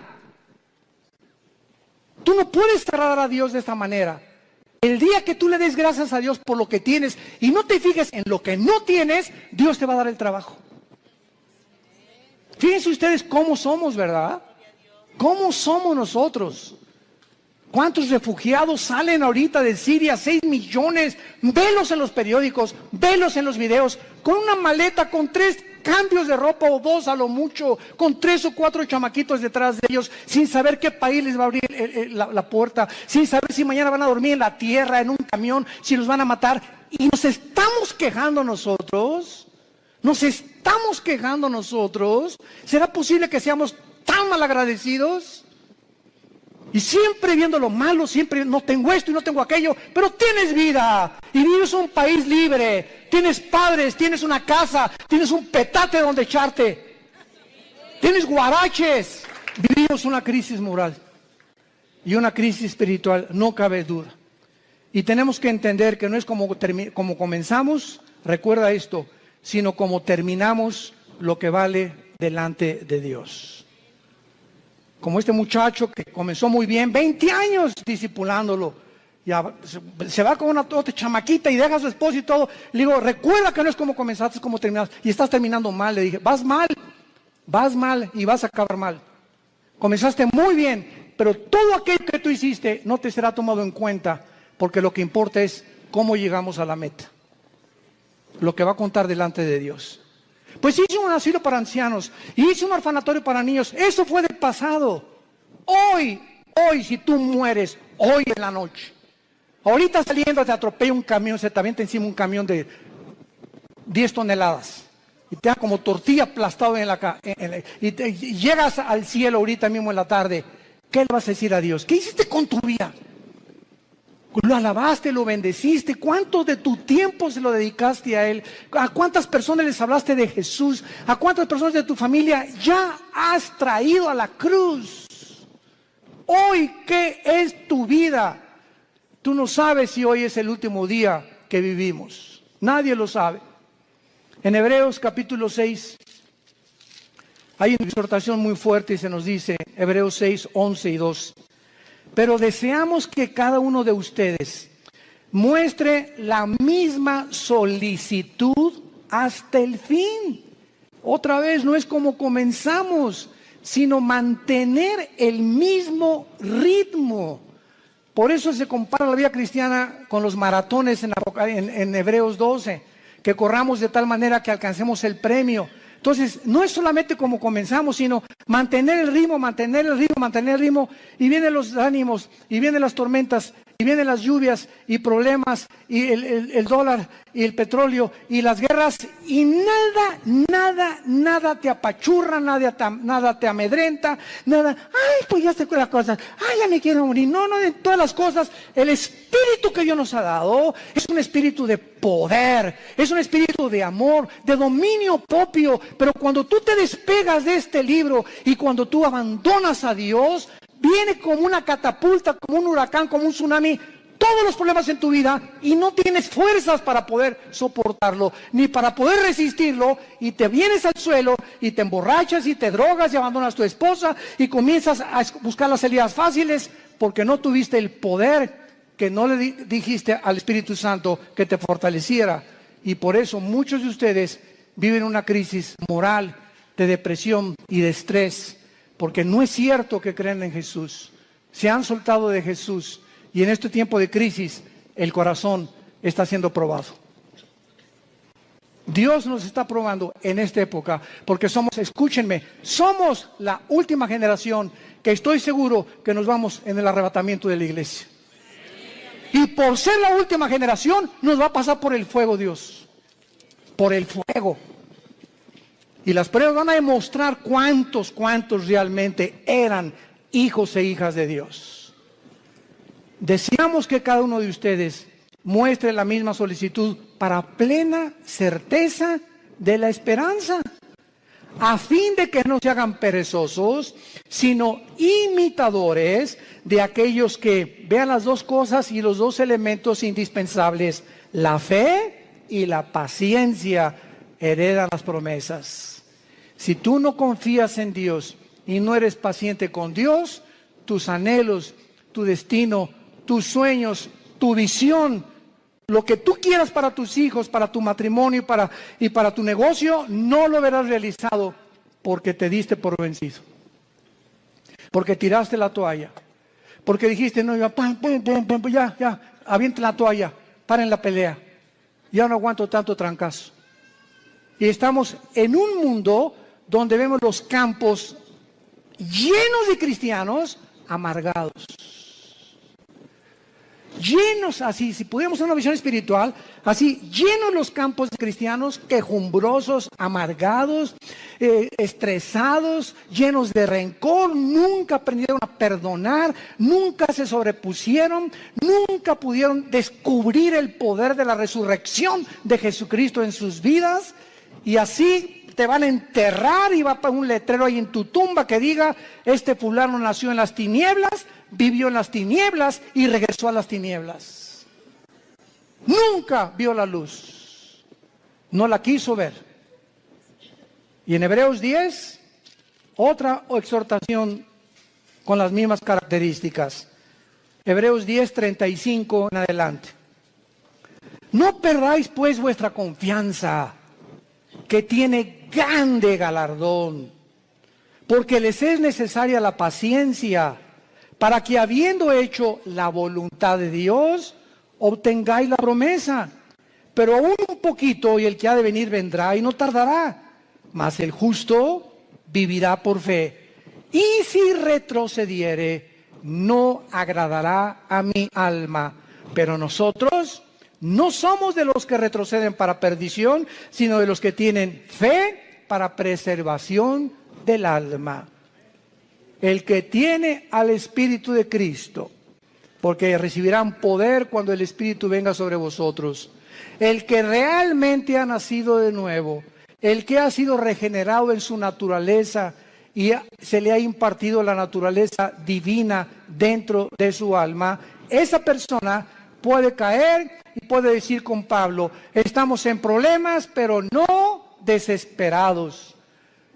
Tú no puedes tratar a Dios de esta manera. El día que tú le des gracias a Dios por lo que tienes y no te fijes en lo que no tienes, Dios te va a dar el trabajo. Fíjense ustedes cómo somos, ¿verdad? ¿Cómo somos nosotros? ¿Cuántos refugiados salen ahorita de Siria? 6 millones. Velos en los periódicos, velos en los videos, con una maleta, con 3 cambios de ropa o 2 a lo mucho, con 3 o 4 chamaquitos detrás de ellos, sin saber qué país les va a abrir la puerta, sin saber si mañana van a dormir en la tierra, en un camión, si los van a matar. Y nos estamos quejando nosotros. ¿Será posible que seamos tan malagradecidos? Y siempre viendo lo malo, siempre no tengo esto y no tengo aquello, pero tienes vida y vives en un país libre, tienes padres, tienes una casa, tienes un petate donde echarte, tienes guaraches. Vivimos una crisis moral y una crisis espiritual, no cabe duda. Y tenemos que entender que no es como comenzamos, recuerda esto, sino como terminamos lo que vale delante de Dios. Como este muchacho que comenzó muy bien, 20 años discipulándolo, ya se va con una otra chamaquita y deja a su esposo y todo. Le digo, recuerda que no es como comenzaste, es como terminaste. Y estás terminando mal. Le dije, vas mal y vas a acabar mal. Comenzaste muy bien, pero todo aquello que tú hiciste no te será tomado en cuenta, porque lo que importa es cómo llegamos a la meta. Lo que va a contar delante de Dios. Pues hice un asilo para ancianos, hice un orfanatorio para niños, eso fue del pasado. Hoy, si tú mueres, hoy en la noche, ahorita saliendo te atropella un camión, se te avienta encima un camión de 10 toneladas y te da como tortilla aplastado y llegas al cielo ahorita mismo en la tarde. ¿Qué le vas a decir a Dios? ¿Qué hiciste con tu vida? Lo alabaste, lo bendeciste. ¿Cuánto de tu tiempo se lo dedicaste a Él? ¿A cuántas personas les hablaste de Jesús? ¿A cuántas personas de tu familia ya has traído a la cruz? Hoy, ¿qué es tu vida? Tú no sabes si hoy es el último día que vivimos. Nadie lo sabe. En Hebreos capítulo 6 hay una exhortación muy fuerte y se nos dice, Hebreos 6, 11 y 12. Pero deseamos que cada uno de ustedes muestre la misma solicitud hasta el fin. Otra vez, no es como comenzamos, sino mantener el mismo ritmo. Por eso se compara la vida cristiana con los maratones en Hebreos 12, que corramos de tal manera que alcancemos el premio. Entonces, no es solamente como comenzamos, sino mantener el ritmo, y vienen los ánimos, y vienen las tormentas, y vienen las lluvias, y problemas, y el dólar, y el petróleo, y las guerras, y nada te apachurra, nada te amedrenta, pues ya se las cosas, ya me quiero morir. No, de todas las cosas, el espíritu que Dios nos ha dado es un espíritu de poder, es un espíritu de amor, de dominio propio. Pero cuando tú te despegas de este libro y cuando tú abandonas a Dios, viene como una catapulta, como un huracán, como un tsunami, todos los problemas en tu vida, y no tienes fuerzas para poder soportarlo, ni para poder resistirlo, y te vienes al suelo, y te emborrachas, y te drogas, y abandonas a tu esposa, y comienzas a buscar las salidas fáciles, porque no tuviste el poder que no le dijiste al Espíritu Santo que te fortaleciera. Y por eso muchos de ustedes viven una crisis moral, de depresión y de estrés, porque no es cierto que creen en Jesús. Se han soltado de Jesús, y en este tiempo de crisis el corazón está siendo probado. Dios nos está probando en esta época, porque escúchenme, somos la última generación que estoy seguro que nos vamos en el arrebatamiento de la iglesia. Y por ser la última generación, nos va a pasar por el fuego Dios. Por el fuego. Y las pruebas van a demostrar cuántos realmente eran hijos e hijas de Dios. Deseamos que cada uno de ustedes muestre la misma solicitud para plena certeza de la esperanza, a fin de que no se hagan perezosos, sino imitadores de aquellos que vean las dos cosas y los dos elementos indispensables, la fe y la paciencia, heredan las promesas. Si tú no confías en Dios y no eres paciente con Dios, tus anhelos, tu destino, tus sueños, tu visión, lo que tú quieras para tus hijos, para tu matrimonio y para tu negocio, no lo verás realizado, porque te diste por vencido, porque tiraste la toalla, porque dijiste, no, ya, avienten la toalla, paren la pelea, ya no aguanto tanto trancazo. Y estamos en un mundo donde vemos los campos llenos de cristianos amargados. Llenos así, si pudiéramos hacer una visión espiritual, así, llenos los campos de cristianos quejumbrosos, amargados, estresados, llenos de rencor, nunca aprendieron a perdonar, nunca se sobrepusieron, nunca pudieron descubrir el poder de la resurrección de Jesucristo en sus vidas, y así te van a enterrar y va a poner un letrero ahí en tu tumba que diga, este fulano nació en las tinieblas, vivió en las tinieblas y regresó a las tinieblas. Nunca vio la luz. No la quiso ver. Y en Hebreos 10, otra exhortación con las mismas características. Hebreos 10, 35 en adelante. No perdáis pues vuestra confianza, que tiene grande galardón, porque les es necesaria la paciencia, para que habiendo hecho la voluntad de Dios, obtengáis la promesa. Pero aún un poquito, y el que ha de venir vendrá y no tardará, mas el justo vivirá por fe. Y si retrocediere, no agradará a mi alma. Pero nosotros no somos de los que retroceden para perdición, sino de los que tienen fe para preservación del alma. El que tiene al Espíritu de Cristo, porque recibirán poder cuando el Espíritu venga sobre vosotros. El que realmente ha nacido de nuevo, el que ha sido regenerado en su naturaleza y se le ha impartido la naturaleza divina dentro de su alma, esa persona puede caer y puede decir con Pablo, estamos en problemas, pero no desesperados.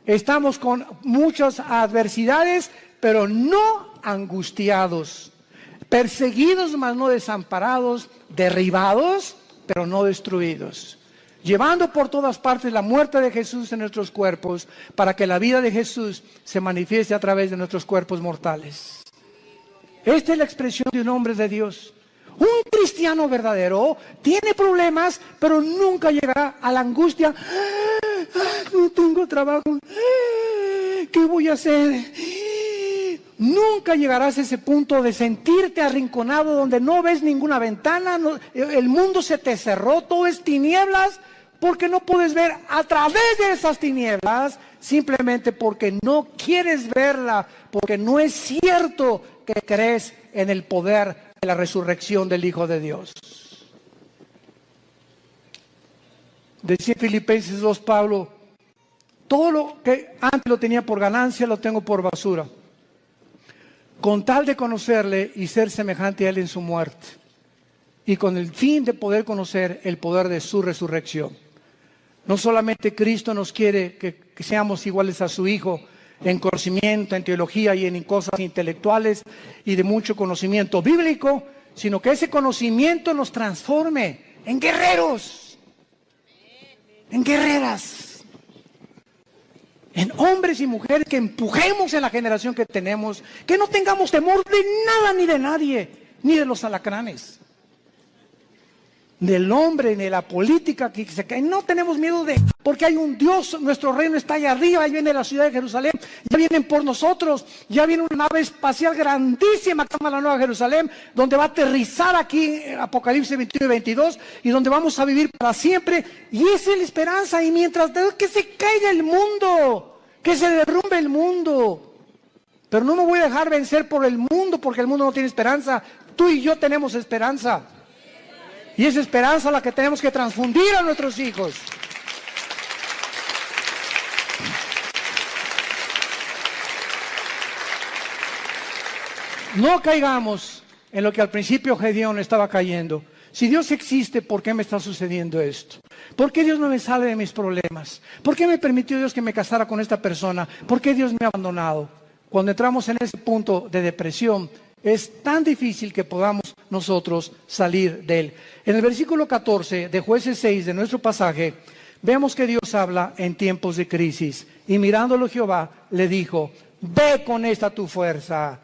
Estamos con muchas adversidades, pero no angustiados. perseguidos mas no desamparados, derribados pero no destruidos, llevando por todas partes la muerte de Jesús en nuestros cuerpos, para que la vida de Jesús se manifieste a través de nuestros cuerpos mortales. Esta es la expresión de un hombre de Dios. Un cristiano verdadero tiene problemas, pero nunca llegará a la angustia. No tengo trabajo. ¿Qué voy a hacer? Nunca llegarás a ese punto de sentirte arrinconado donde no ves ninguna ventana, el mundo se te cerró, todo es tinieblas, porque no puedes ver a través de esas tinieblas, simplemente porque no quieres verla, porque no es cierto que crees en el poder de la resurrección del Hijo de Dios. Decía en Filipenses 2 Pablo: todo lo que antes lo tenía por ganancia, lo tengo por basura, con tal de conocerle y ser semejante a él en su muerte, y con el fin de poder conocer el poder de su resurrección. No solamente Cristo nos quiere que seamos iguales a su Hijo en conocimiento, en teología y en cosas intelectuales y de mucho conocimiento bíblico, sino que ese conocimiento nos transforme en guerreros, en guerreras, en hombres y mujeres que empujemos en la generación que tenemos, que no tengamos temor de nada ni de nadie, ni de los alacranes, del hombre, ni de la política que se cae. No tenemos miedo porque hay un Dios, nuestro reino está allá arriba, ahí viene la ciudad de Jerusalén, ya vienen por nosotros, ya viene una nave espacial grandísima que se llama la Nueva Jerusalén, donde va a aterrizar aquí Apocalipsis 21 y 22, y donde vamos a vivir para siempre, y esa es la esperanza. Y mientras que se caiga el mundo, que se derrumbe el mundo, pero no me voy a dejar vencer por el mundo, porque el mundo no tiene esperanza. Tú y yo tenemos esperanza. Y esa esperanza la que tenemos que transfundir a nuestros hijos. No caigamos en lo que al principio Gedeón estaba cayendo. Si Dios existe, ¿por qué me está sucediendo esto? ¿Por qué Dios no me sale de mis problemas? ¿Por qué me permitió Dios que me casara con esta persona? ¿Por qué Dios me ha abandonado? Cuando entramos en ese punto de depresión, es tan difícil que podamos nosotros salir de él. En el versículo 14 de Jueces 6 de nuestro pasaje, vemos que Dios habla en tiempos de crisis. Y mirándolo Jehová, le dijo: ve con esta tu fuerza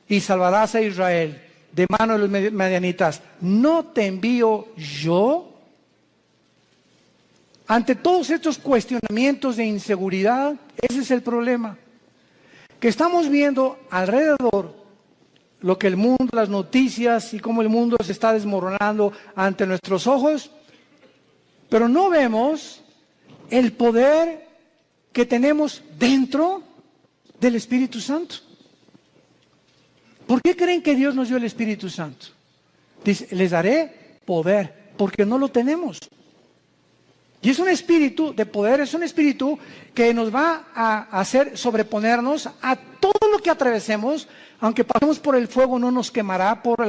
y salvarás a Israel de mano de los madianitas. ¿No te envío yo? Ante todos estos cuestionamientos de inseguridad, ese es el problema. Que estamos viendo alrededor lo que el mundo, las noticias y cómo el mundo se está desmoronando ante nuestros ojos, pero no vemos el poder que tenemos dentro del Espíritu Santo. ¿Por qué creen que Dios nos dio el Espíritu Santo? Dice: les daré poder, porque no lo tenemos. Y es un espíritu de poder, es un espíritu que nos va a hacer sobreponernos a todo lo que atravesemos. Aunque pasemos por el fuego, no nos quemará, por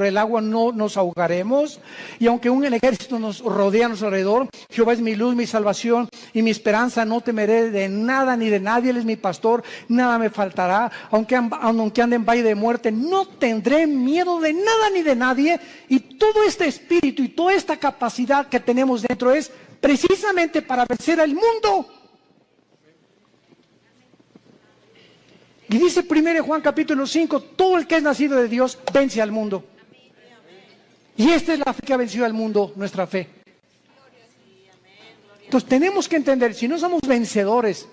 el agua no nos ahogaremos, y aunque un ejército nos rodea a nuestro alrededor, Jehová es mi luz, mi salvación y mi esperanza, no temeré de nada ni de nadie, Él es mi pastor, nada me faltará. Aunque ande en valle de muerte, no tendré miedo de nada ni de nadie. Y todo este espíritu y toda esta capacidad que tenemos dentro es precisamente para vencer al mundo. Y dice 1 Juan capítulo 5, todo el que es nacido de Dios vence al mundo. Y esta es la fe que ha vencido al mundo, nuestra fe. Entonces tenemos que entender, si no somos vencedores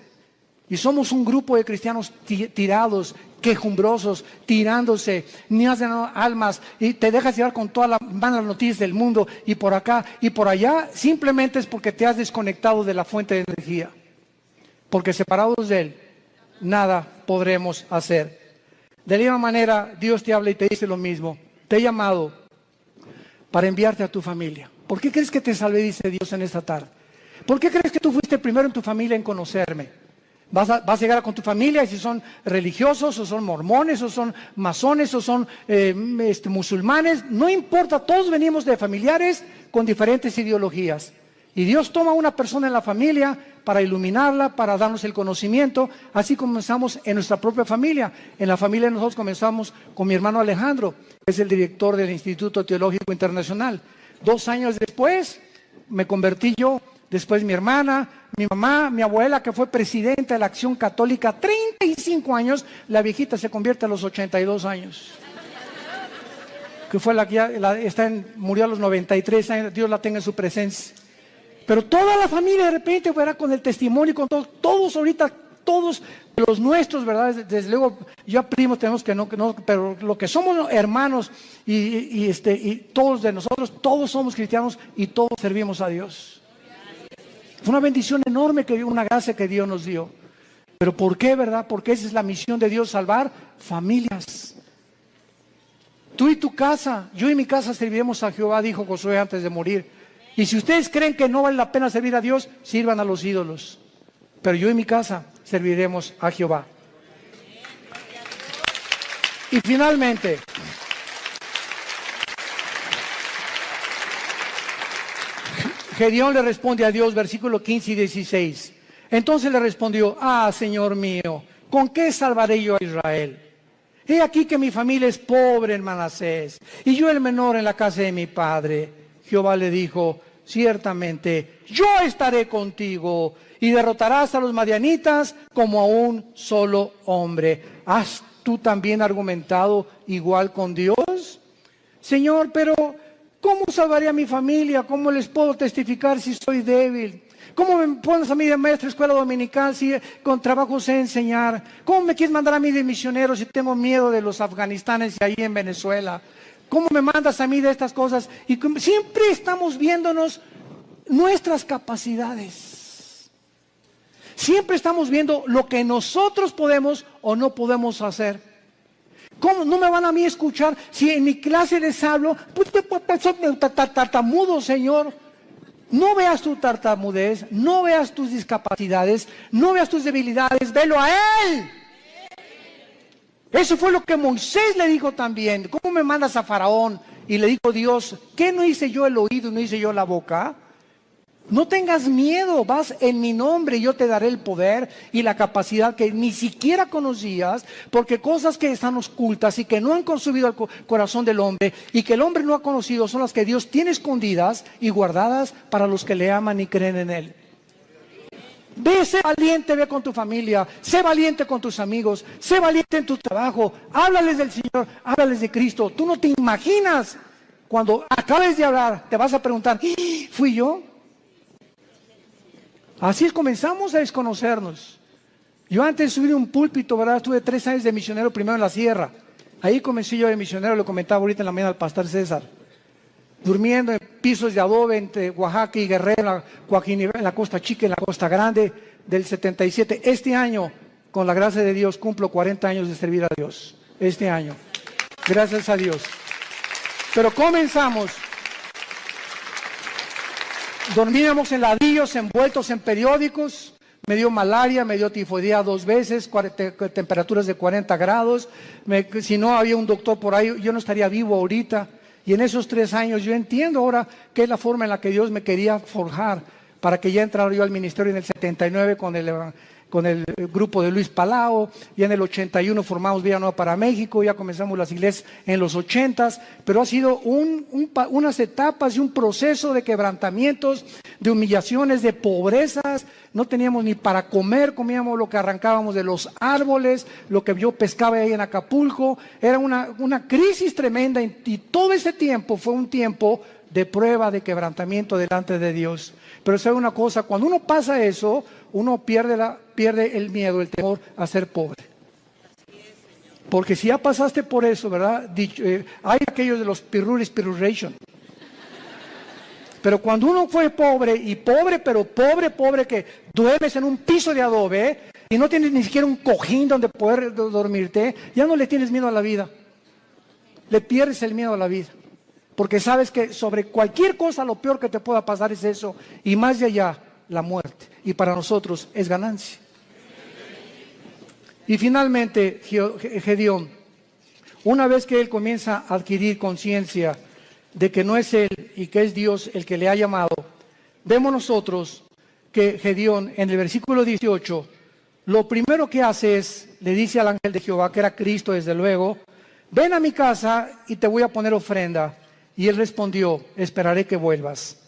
y somos un grupo de cristianos tirados, quejumbrosos, tirándose, ni hacen almas, y te dejas llevar con todas las malas noticias del mundo, y por acá y por allá, simplemente es porque te has desconectado de la fuente de energía. Porque separados de Él, nada podremos hacer. De la misma manera, Dios te habla y te dice lo mismo. Te he llamado para enviarte a tu familia. ¿Por qué crees que te salvé, dice Dios en esta tarde? ¿Por qué crees que tú fuiste primero en tu familia en conocerme? Vas a llegar con tu familia, y si son religiosos, o son mormones, o son masones, o son musulmanes, no importa, todos venimos de familiares con diferentes ideologías. Y Dios toma a una persona en la familia para iluminarla, para darnos el conocimiento. Así comenzamos en nuestra propia familia. En la familia nosotros comenzamos con mi hermano Alejandro, que es el director del Instituto Teológico Internacional. 2 años después me convertí yo, después mi hermana, mi mamá, mi abuela, que fue presidenta de la Acción Católica 35 años, la viejita se convierte a los 82 años. Que fue la que ya murió a los 93 años, Dios la tenga en su presencia. Pero toda la familia de repente, ¿verdad? Con el testimonio, con todos ahorita, todos los nuestros, ¿verdad? Desde luego, ya primos tenemos que no, pero lo que somos hermanos y todos de nosotros, todos somos cristianos y todos servimos a Dios. Fue una bendición enorme, una gracia que Dios nos dio. ¿Pero por qué, verdad? Porque esa es la misión de Dios, salvar familias. Tú y tu casa, yo y mi casa serviremos a Jehová, dijo Josué antes de morir. Y si ustedes creen que no vale la pena servir a Dios, sirvan a los ídolos. Pero yo y mi casa serviremos a Jehová. Y finalmente, Gedeón le responde a Dios, versículo 15 y 16. Entonces le respondió: Señor mío, ¿con qué salvaré yo a Israel? He aquí que mi familia es pobre en Manasés, y yo el menor en la casa de mi padre. Jehová le dijo: ciertamente yo estaré contigo, y derrotarás a los madianitas como a un solo hombre. ¿Has tú también argumentado igual con Dios? Señor, pero ¿cómo salvaré a mi familia? ¿Cómo les puedo testificar si soy débil? ¿Cómo me pones a mí de maestro de escuela dominical si con trabajo sé enseñar? ¿Cómo me quieres mandar a mí de misionero si tengo miedo de los afganistanes y ahí en Venezuela? ¿Cómo me mandas a mí de estas cosas? Y siempre estamos viéndonos nuestras capacidades. Siempre estamos viendo lo que nosotros podemos o no podemos hacer. ¿Cómo no me van a mí escuchar si en mi clase les hablo? Soy tartamudo, Señor. No veas tu tartamudez, no veas tus discapacidades, no veas tus debilidades, velo a Él. Eso fue lo que Moisés le dijo también. ¿Cómo me mandas a Faraón? Y le dijo Dios: ¿qué no hice yo el oído, no hice yo la boca? No tengas miedo, vas en mi nombre y yo te daré el poder y la capacidad que ni siquiera conocías, porque cosas que están ocultas y que no han consumido el corazón del hombre y que el hombre no ha conocido son las que Dios tiene escondidas y guardadas para los que le aman y creen en Él. Ve, sé valiente, ve con tu familia, sé valiente con tus amigos, sé valiente en tu trabajo, háblales del Señor, háblales de Cristo. Tú no te imaginas, cuando acabes de hablar, te vas a preguntar: ¿fui yo? Así es, comenzamos a desconocernos. Yo antes de subir un púlpito, ¿verdad? Estuve 3 años de misionero, primero en la sierra. Ahí comencé yo de misionero, lo comentaba ahorita en la mañana al pastor César. Durmiendo en pisos de adobe entre Oaxaca y Guerrero, en la Costa Chica, en la Costa Grande, del 77. Este año, con la gracia de Dios, cumplo 40 años de servir a Dios. Este año. Gracias a Dios. Pero comenzamos. Dormíamos en ladrillos, envueltos en periódicos. Me dio malaria, me dio tifoidea 2 veces, temperaturas de 40 grados. Si no había un doctor por ahí, yo no estaría vivo ahorita. Y en esos 3 años yo entiendo ahora qué es la forma en la que Dios me quería forjar para que ya entrara yo al ministerio en el 79 con el grupo de Luis Palao. Ya en el 81 formamos Vida Nueva para México, ya comenzamos las iglesias en los 80s, pero ha sido unas etapas y un proceso de quebrantamientos, de humillaciones, de pobrezas. No teníamos ni para comer, comíamos lo que arrancábamos de los árboles, lo que yo pescaba ahí en Acapulco. Era una crisis tremenda y todo ese tiempo fue un tiempo de prueba, de quebrantamiento delante de Dios. Pero sabe una cosa, cuando uno pasa eso, uno pierde el miedo, el temor a ser pobre. Porque si ya pasaste por eso, ¿verdad? Hay aquellos de los pirruration. Pero cuando uno fue pobre, y pobre, pero pobre, que duermes en un piso de adobe y no tienes ni siquiera un cojín donde poder dormirte, ya no le tienes miedo a la vida. Le pierdes el miedo a la vida. Porque sabes que sobre cualquier cosa lo peor que te pueda pasar es eso, y más de allá, la muerte. Y para nosotros es ganancia. Y finalmente, Gedeón, una vez que él comienza a adquirir conciencia de que no es él y que es Dios el que le ha llamado, vemos nosotros que Gedeón, en el versículo 18, lo primero que hace es, le dice al ángel de Jehová, que era Cristo desde luego, ven a mi casa y te voy a poner ofrenda. Y él respondió, esperaré que vuelvas.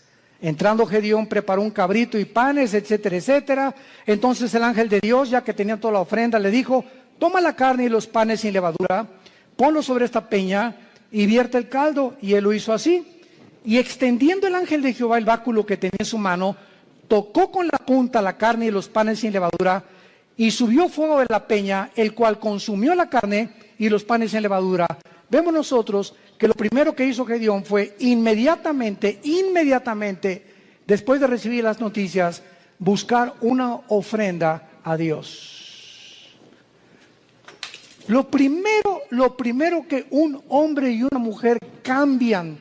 Entrando Gedeón preparó un cabrito y panes, etcétera, etcétera. Entonces el ángel de Dios, ya que tenía toda la ofrenda, le dijo, toma la carne y los panes sin levadura, ponlo sobre esta peña y vierte el caldo. Y él lo hizo así. Y extendiendo el ángel de Jehová el báculo que tenía en su mano, tocó con la punta la carne y los panes sin levadura, y subió fuego de la peña, el cual consumió la carne y los panes sin levadura. Vemos nosotros que lo primero que hizo Gedeón fue inmediatamente, después de recibir las noticias, buscar una ofrenda a Dios. Lo primero que un hombre y una mujer cambian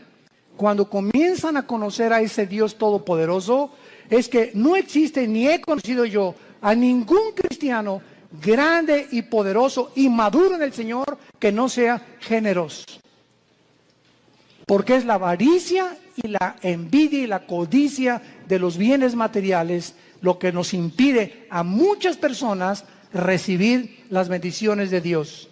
cuando comienzan a conocer a ese Dios todopoderoso es que no existe, ni he conocido yo, a ningún cristiano grande y poderoso y maduro en el Señor que no sea generoso. Porque es la avaricia y la envidia y la codicia de los bienes materiales lo que nos impide a muchas personas recibir las bendiciones de Dios.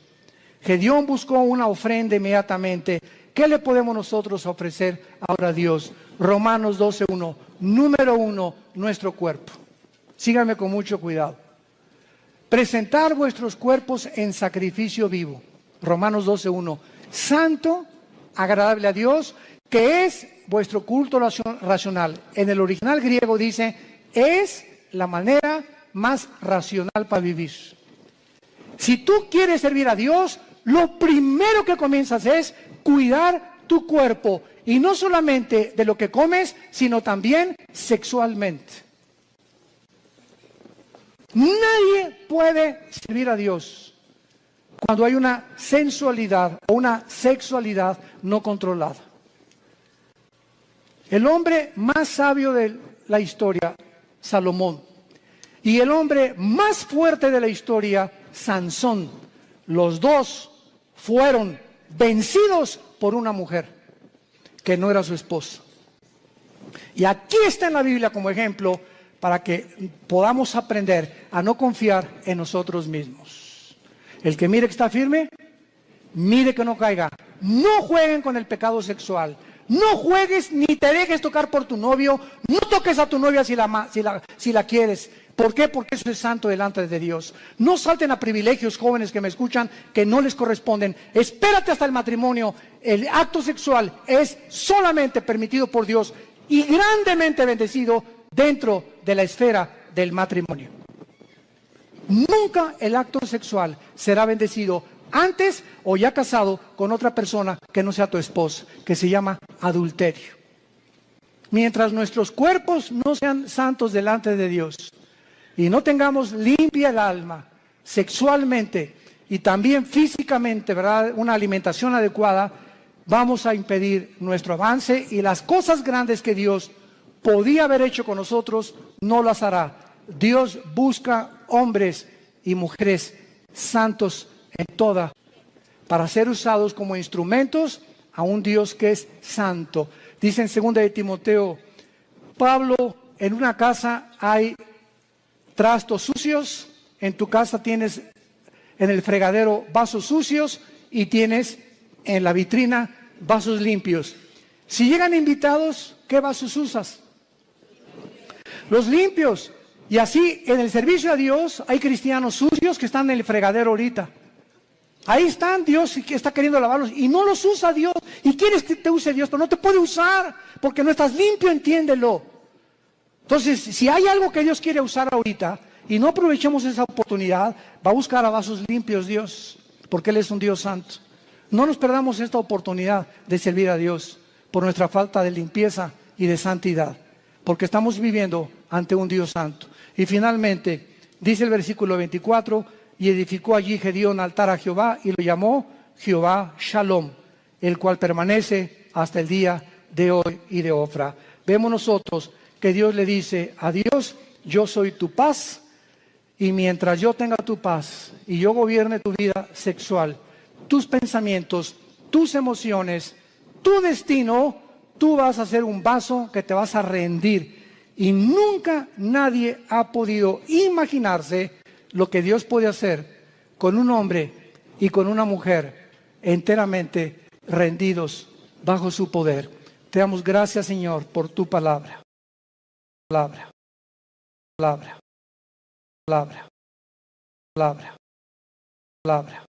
Gedeón buscó una ofrenda inmediatamente. ¿Qué le podemos nosotros ofrecer ahora a Dios? Romanos 12:1. Número 1, nuestro cuerpo. Síganme con mucho cuidado. Presentar vuestros cuerpos en sacrificio vivo. Romanos 12:1. Santo, agradable a Dios, que es vuestro culto racional. En el original griego dice, es la manera más racional para vivir. Si tú quieres servir a Dios, lo primero que comienzas es cuidar tu cuerpo. Y no solamente de lo que comes, sino también sexualmente. Nadie puede servir a Dios cuando hay una sensualidad o una sexualidad no controlada. El hombre más sabio de la historia, Salomón, y el hombre más fuerte de la historia, Sansón, los dos fueron vencidos por una mujer que no era su esposa. Y aquí está en la Biblia como ejemplo para que podamos aprender a no confiar en nosotros mismos. El que mire que está firme, mire que no caiga. No jueguen con el pecado sexual. No juegues ni te dejes tocar por tu novio. No toques a tu novia si la quieres. ¿Por qué? Porque eso es santo delante de Dios. No salten a privilegios, jóvenes que me escuchan, que no les corresponden. Espérate hasta el matrimonio. El acto sexual es solamente permitido por Dios y grandemente bendecido dentro de la esfera del matrimonio. Nunca el acto sexual será bendecido antes o ya casado con otra persona que no sea tu esposa, que se llama adulterio. Mientras nuestros cuerpos no sean santos delante de Dios y no tengamos limpia el alma sexualmente y también físicamente, ¿verdad?, una alimentación adecuada, vamos a impedir nuestro avance y las cosas grandes que Dios podía haber hecho con nosotros, no las hará. Dios busca hombres y mujeres santos en toda, para ser usados como instrumentos a un Dios que es santo. Dice en 2 de Timoteo, Pablo, en una casa hay trastos sucios, en tu casa tienes en el fregadero vasos sucios y tienes en la vitrina vasos limpios. Si llegan invitados, ¿qué vasos usas? Los limpios. Y así en el servicio a Dios hay cristianos sucios que están en el fregadero ahorita. Ahí están, Dios está queriendo lavarlos y no los usa Dios. Y quieres que te use Dios, pero no te puede usar porque no estás limpio, entiéndelo. Entonces, si hay algo que Dios quiere usar ahorita y no aprovechamos esa oportunidad, va a buscar a vasos limpios Dios, porque Él es un Dios santo. No nos perdamos esta oportunidad de servir a Dios por nuestra falta de limpieza y de santidad, porque estamos viviendo ante un Dios santo. Y finalmente, dice el versículo 24, y edificó allí Gedeón altar a Jehová y lo llamó Jehová Shalom, el cual permanece hasta el día de hoy y de Ofra. Vemos nosotros que Dios le dice a Dios, yo soy tu paz, y mientras yo tenga tu paz y yo gobierne tu vida sexual, tus pensamientos, tus emociones, tu destino, tú vas a ser un vaso que te vas a rendir. Y nunca nadie ha podido imaginarse lo que Dios puede hacer con un hombre y con una mujer enteramente rendidos bajo su poder. Te damos gracias, Señor, por tu palabra. Palabra, palabra, palabra, palabra, palabra.